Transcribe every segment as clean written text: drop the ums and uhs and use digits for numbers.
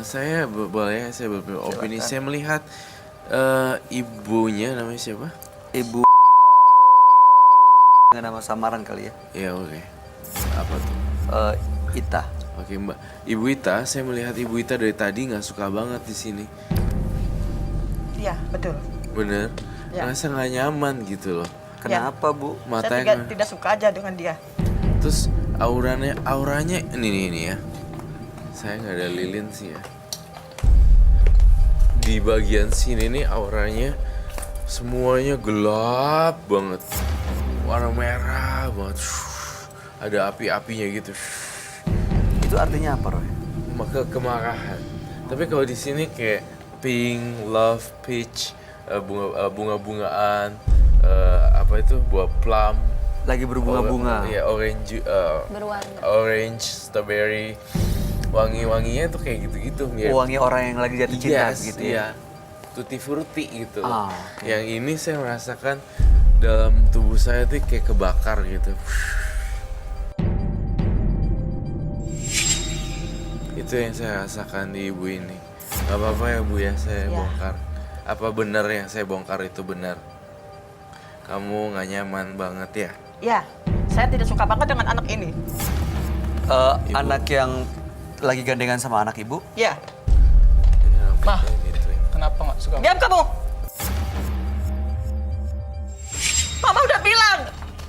saya boleh saya beropini. Saya melihat ibunya namanya siapa? Ibu dengan nama samaran kali ya. Ya oke. Apa tuh? Ita. Oke Mbak. Ibu Ita, saya melihat Ibu Ita dari tadi nggak suka banget di sini. Iya, betul. Bener? Ya. Rasa nggak nyaman gitu loh. Kenapa Bu? Saya tidak suka aja dengan dia. Terus auranya ini ya. Saya nggak ada lilin sih ya. Di bagian sini nih auranya semuanya gelap banget. Warna merah banget. Ada api-apinya gitu. Itu artinya apa, Roy? Maka kemarahan. Tapi kalau di sini kayak pink, love, peach, bunga-bungaan, apa itu buah plum. Lagi berbunga-bunga. Iya, orange, Berwarna. orange, strawberry. Wangi-wanginya tuh kayak gitu-gitu. Wangi orang yang lagi jatuh cinta gitu ya. Iya. Tutti frutti gitu loh. Okay. Yang ini saya merasakan dalam tubuh saya tuh kayak kebakar gitu. Itu yang saya rasakan di ibu ini. Gak apa-apa ya Bu ya, saya bongkar. Apa benar yang saya bongkar itu benar? Kamu gak nyaman banget ya? Ya, saya tidak suka banget dengan anak ini. Anak yang lagi gandengan sama anak ibu? Ya. Ini Mah. rambutnya gitu ya. Kenapa nggak suka? Diam kamu. Mama udah bilang,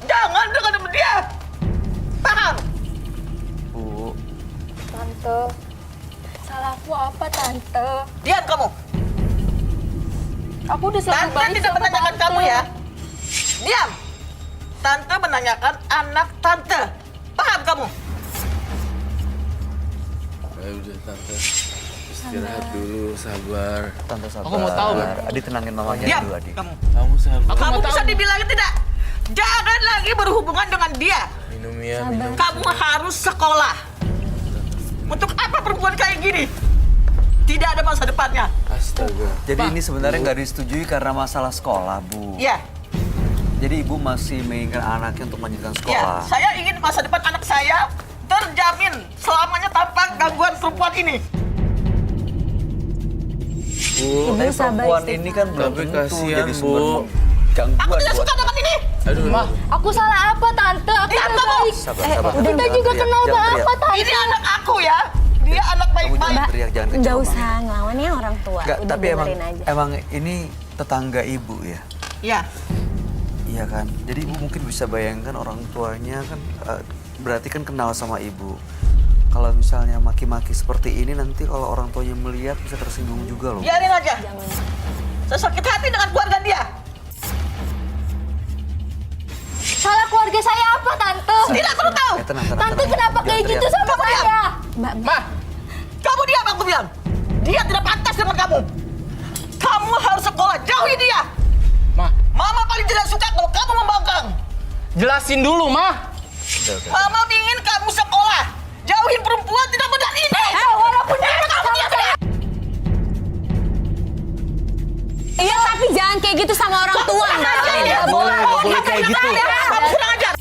jangan dekat sama dia. Paham? Bu. Tante, salahku apa Tante? Diam kamu. Aku udah selalu Tante baik tidak sama menanyakan Tante. kamu ya. Diam. Tante menanyakan anak tante. Paham kamu? Ya udah Tante, istirahat dulu, sabar. Tante sabar. Aku mau tahu, Bu. Adi tenangin mamanya Diam dulu, Adi. kamu. Kamu sabar. Aku Kamu mau bisa tahu. dibilangin tidak? Jangan lagi berhubungan dengan dia. Minum ya, minum. Kamu harus sekolah. Untuk apa perempuan kayak gini? Tidak ada masa depannya. Astaga. Jadi ini sebenarnya nggak disetujui karena masalah sekolah, Bu. Ya, Jadi ibu masih menginginkan anaknya untuk melanjutkan ya. sekolah. Saya ingin masa depan anak saya terjamin selamanya tanpa gangguan perempuan ini. Bu, Tapi sabar, perempuan istighfar. ini kan belum Tapi tentu kasihan, jadi Bu. sumber Aku gangguan tidak buat. suka dengan ini. aduh. Mah, Aku salah apa Tante? Aku Diam udah kamu. baik. Sabar, sabar. Kita Jangan juga teriak, kenal jangan apa teriak. Tante? Ini anak aku ya. Dia anak Kamu baik-baik. jangan teriak, jangan kecewa. Nggak usah Mama. ngelawan ya orang tua. Nggak, Udah tapi dengerin aja. emang ini tetangga ibu ya. Ya, Iya kan. Jadi ibu mungkin bisa bayangkan orang tuanya kan berarti kan kenal sama ibu. Kalau misalnya maki-maki seperti ini nanti kalau orang tuanya melihat bisa tersinggung juga loh. biarin aja. Jangan. Saya sakit hati dengan keluarga dia. Salah keluarga saya apa Tante? Tidak perlu tahu. Tenang. Tante kenapa Jangan kayak gitu teriak. sama Kamu diam. saya? Mbak, Mah, Kamu diam, aku bilang. Dia tidak pantas dengan kamu. Kamu harus sekolah, jauhi dia. Mah, Mama paling tidak suka kalau kamu membangkang. jelasin dulu, Mah. Udah. Mama ingin kamu sekolah. Jauhin perempuan tidak benar ini. walaupun dia Kamu diam, diam. Iya, tapi jangan kayak gitu sama orang tua, Mbak. Nggak boleh kayak gitu. Kamu kurang ajar.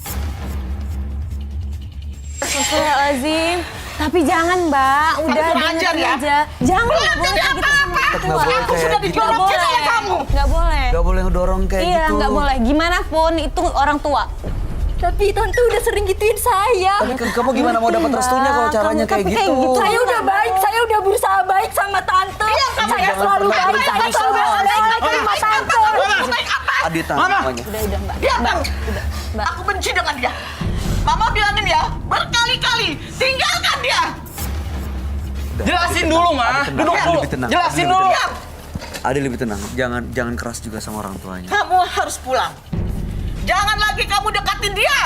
Astagfirullahaladzim. Tapi jangan, Mbak. Udah kurang ajar dengerin ya. aja. Jangan, nggak Tidak boleh kayak gitu sama apa-apa. orang tua. Nggak boleh Aku kayak sudah gitu. dijorok Nggak cinta oleh boleh. kamu. Nggak boleh. Gak boleh ngedorong kayak Iya, gitu. nggak boleh. Gimana pun itu orang tua. Tapi Tante udah sering gituin saya. Tapi kan kamu gimana mau dapat restunya kalau caranya kayak gitu? Saya udah baik, saya udah berusaha baik sama Tante. Saya jangan selalu pernah baik, saya berusaha. selalu baik sama Tante. Baik apa? Adi tahu Mama. semuanya. Udah, Mbak. Diam kamu. Mbak. Aku benci dengan dia. Mama bilangin ya, berkali-kali tinggalkan dia. Jelasin dulu, Mah. Adi tenang, Duduk Adi dulu. lebih tenang. Jelasin Adi dulu. lebih Diam. Adi lebih tenang. Jangan keras juga sama orang tuanya. Kamu harus pulang. Jangan lagi kamu dekatin dia.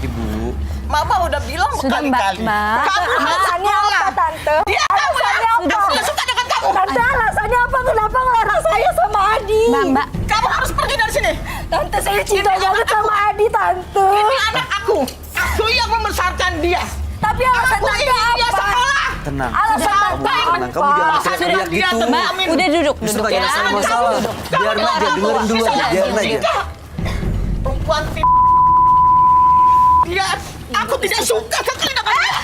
Ibu, Mama udah bilang Sudah, berkali-kali. Mbak. Kamu harus Alasannya sekolah. apa, Tante? Dia kamu ya. Aku tidak suka dengan kamu. Tante, alasannya apa? Kenapa ngelarang saya sama Adi? Mbak. Kamu harus pergi dari sini. Tante, saya cinta banget sama Adi, Tante. Ini anak aku. Aku yang membesarkan dia. Tapi alasan Aku Tante ingin dia apa? sekolah. tenang. Alasan Kamu Tante tenang. Kamu jangan apa? teriak gitu. Mbak, udah duduk. Justru Duduk lagi ya. ada masalah. Biarin aja, dengerin dulu aja. Biarin aja. Perempuan dia, aku tidak suka sekali dengan dia.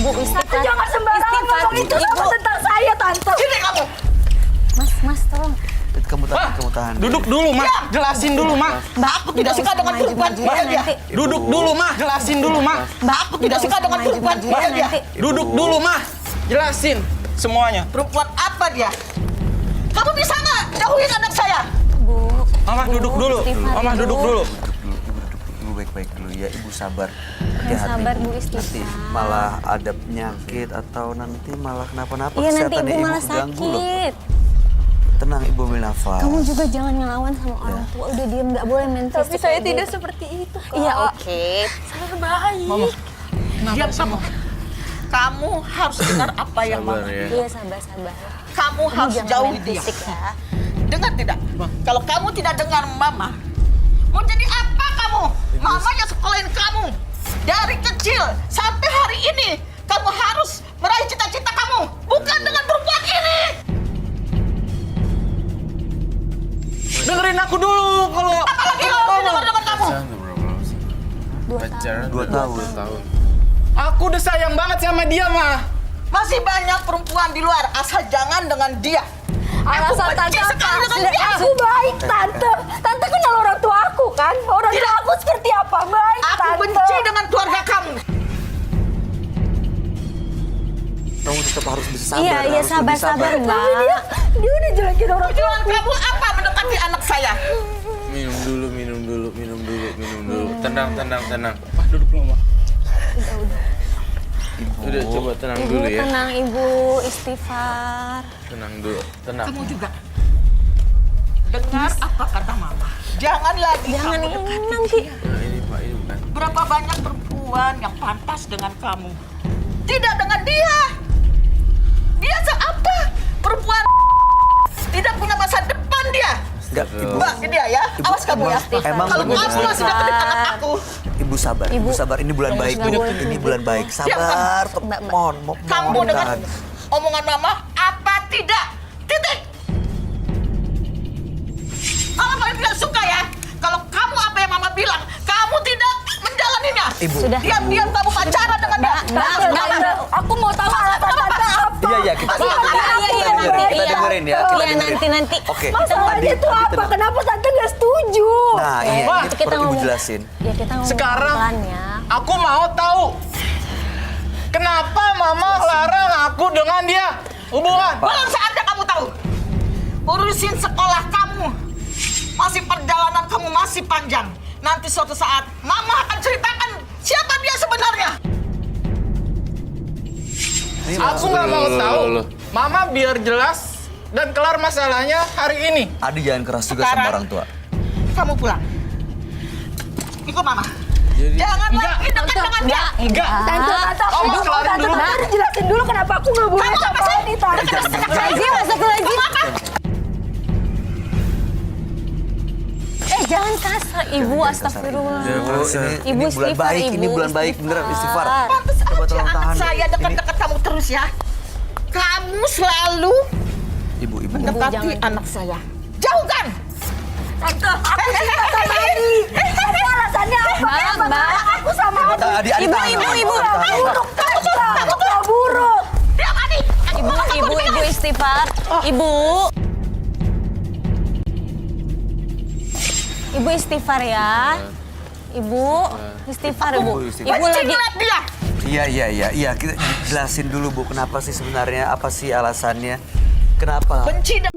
Ibu, Tante jangan sembarangan ngomong itu sama tentang saya, Tante. Sini kamu. Mas, tolong. Kamu tahan, kamu tahan. Duduk dulu, Ma. Jelasin dulu, Ma. Aku tidak suka dengan perempuan seperti dia. Duduk dulu, Ma. Jelasin dulu, Ma. Aku tidak suka dengan perempuan seperti dia. Duduk dulu, Ma. Jelasin semuanya. Perempuan apa dia? Kamu bisa nggak jauhin anak saya? Bu. Mama duduk dulu. Istighfar, Mama Bu. duduk dulu. Ibu baik-baik dulu ya, Ibu sabar. Ya, Hati-hati. sabar, Bu, Nanti istighfar. malah ada penyakit atau nanti malah kenapa-napa Iya, nanti kesehatannya Ibu Ibu malah keganggu loh. sakit. Tenang Ibu, ambil nafas. Kamu juga jangan ngelawan sama orang tua. Udah diem, nggak boleh main fisik. Tapi saya kayak tidak gitu. seperti itu, Kak. Iya, oke. Saya baik. Mama. Diam kamu. Kamu harus dengar apa yang Sabar mama. ya. Iya, sabar. Kamu harus Jangan jauhi main dia. fisik ya. Dengar tidak? Kalau kamu tidak dengar mama, mau jadi apa kamu? Mama yang sekolahin kamu. Dari kecil sampai hari ini, kamu harus meraih cita-cita kamu. Bukan dengan perempuan ini. Dengerin aku dulu kalau Apalagi kalau aku dengar dengan kamu. Pacaran udah berapa lama sih? Pacaran 2 tahun. 2 tahun. aku udah sayang banget sama dia, Ma. Masih banyak perempuan di luar, asal jangan dengan dia. Alasan benci Tante sekali apa? dengan dia. Aku baik, Tante. Tante kenal orang tua aku kan? Orang tua aku seperti apa? Baik, Aku Tante. benci dengan keluarga kamu. Kamu tetap harus bisa sabar. Iya, harus lebih sabar, Tapi Mbak. dia udah jelekin orang tua. Tujuan kamu apa mendekati anak saya? Minum dulu. Tenang. Ma, duduk dulu, Ma. Ibu. Udah coba tenang Ibu, dulu ya. tenang, Ibu. Istighfar. Tenang dulu. Tenang. Kamu juga. Dengar apa kata mama. Jangan lagi Jangan kamu ini dekati nanti. dia. Nah, ini Pak, ini bukan. Berapa banyak perempuan yang pantas dengan kamu? Tidak dengan dia. Dia seapa? Perempuan tidak punya masa depan dia. Enggak, Ibu. Mbak, ini dia ya. Awas kamu ya. Emang Kalau bener. kamu masih deketin anak aku, Ibu sabar, Ibu sabar. Ini bulan baik, Bu. Ini bulan baik. Sabar, mohon. kamu dengar tahan. omongan mama apa tidak? Titik. Mama paling tidak suka ya. Kalau kamu apa yang mama bilang, kamu tidak menjalaninya. Ibu. Sudah. Diam-diam kamu pacaran dengan dia. Tante, aku mau tahu alasan Tante apa. Iya, kita dengerin ya. Kita Iya, dengerin. nanti. Oke. Masalahnya Adi, itu apa? tenang. Kenapa Tante nggak setuju? Nah, iya, Wah, ini kita perlu Ibu ngomong. jelasin. Ya, kita ngomong Sekarang pelan ya. aku mau tahu kenapa Mama larang aku dengan dia hubungan. Belum saatnya kamu tahu. Urusin sekolah kamu. Masih perjalanan kamu masih panjang. Nanti suatu saat mama akan ceritakan siapa dia sebenarnya. Ini Aku nggak mau tahu. Loh. Mama biar jelas dan kelar masalahnya hari ini. Adi jangan keras juga sama Sekarang. orang tua. Kamu pulang. Ikut mama. Jadi- Jangan Enggak. lagi dekat dengan dia. Enggak. Tante, aku Mama mau kelarin Tante, dulu. Tante jelasin dulu kenapa aku nggak boleh Kamu apa sama sih? ini, Tante. Lagi. Jangan kasar, Ibu. Astagfirullah. Jangan Bu, kasar. ini bulan istighfar, baik, Ibu, ini bulan baik beneran istighfar. Pantes Coba aja tolong anak tahan. saya Ini- dekat-dekat kamu terus ya. Kamu selalu Ibu. mendekati jangan. anak saya. Jauhkan. Tante, aku cinta sama Adi. Apa alasannya apa? Mbak. Aku sama Adi. Adi, Ibu, tahan, ibu, tahan, ibu. tahan, tahan. Buruk, Tante. Aku nggak buruk. Diam, Adi. Ibu istighfar. Ibu. Ibu istighfar ya. Ibu istighfar, Bu. Ibu istighfar. Ibu Benci lagi. ngeliat dia. Iya. Kita jelasin dulu Bu, kenapa sih sebenarnya? Apa sih alasannya? Kenapa? Benci dengan